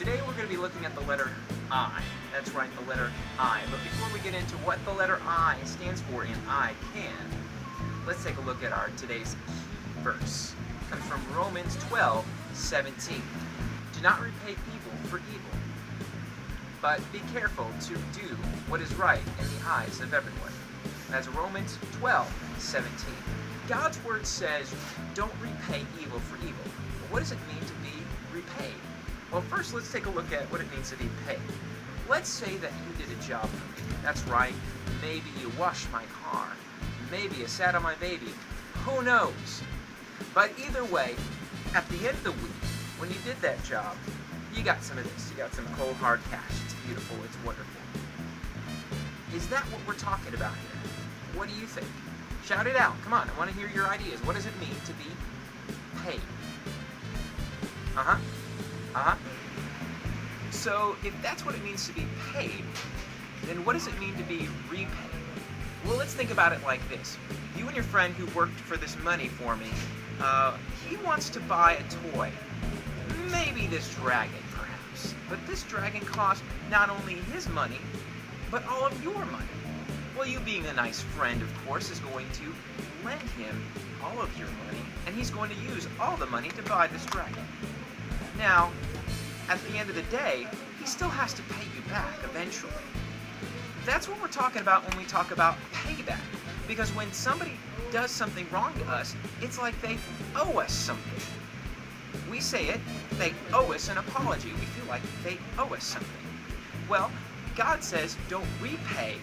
Today we're going to be looking at the letter I. That's right, the letter I. But before we get into what the letter I stands for in I can, let's take a look at our today's key verse. It comes from Romans 12:17. Do not repay evil for evil, but be careful to do what is right in the eyes of everyone. That's Romans 12:17. God's word says, don't repay evil for evil. But what does it mean to be repaid? Well, first let's take a look at what it means to be paid. Let's say that you did a job for me. That's right. Maybe you washed my car. Maybe you sat on my baby. Who knows? But either way, at the end of the week, when you did that job, you got some of this. You got some cold hard cash. It's beautiful. It's wonderful. Is that what we're talking about here? What do you think? Shout it out. Come on. I want to hear your ideas. What does it mean to be paid? So if that's what it means to be paid, then what does it mean to be repaid? Well, let's think about it like this. You and your friend who worked for this money for me, he wants to buy a toy. Maybe this dragon, perhaps. But this dragon costs not only his money, but all of your money. Well, you being a nice friend, of course, is going to lend him all of your money, and he's going to use all the money to buy this dragon. Now, at the end of the day, he still has to pay you back eventually. That's what we're talking about when we talk about payback. Because when somebody does something wrong to us, it's like they owe us something. We say it, they owe us an apology. We feel like they owe us something. Well, God says don't repay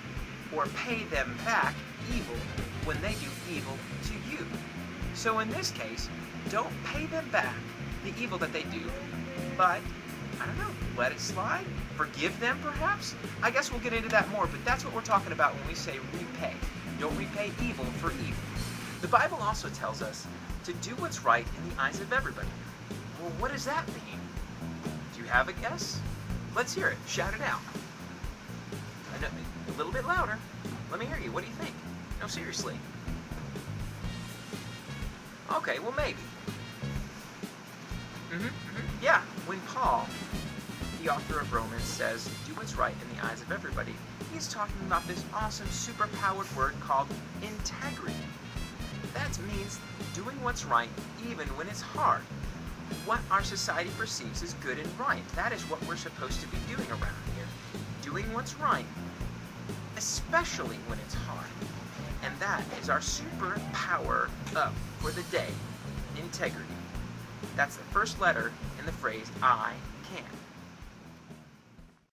or pay them back evil when they do evil to you. So in this case, don't pay them back the evil that they do, but, I don't know, let it slide? Forgive them, perhaps? I guess we'll get into that more, but that's what we're talking about when we say repay. Don't repay evil for evil. The Bible also tells us to do what's right in the eyes of everybody. Well, what does that mean? Do you have a guess? Let's hear it. Shout it out. A little bit louder. Let me hear you. What do you think? No, seriously. Okay, well, maybe. Yeah, when Paul, the author of Romans, says, do what's right in the eyes of everybody, he's talking about this awesome, super-powered word called integrity. That means doing what's right even when it's hard. What our society perceives as good and right. That is what we're supposed to be doing around here. Doing what's right, especially when it's hard. And that is our superpower up for the day. Integrity. That's the first letter in the phrase I can.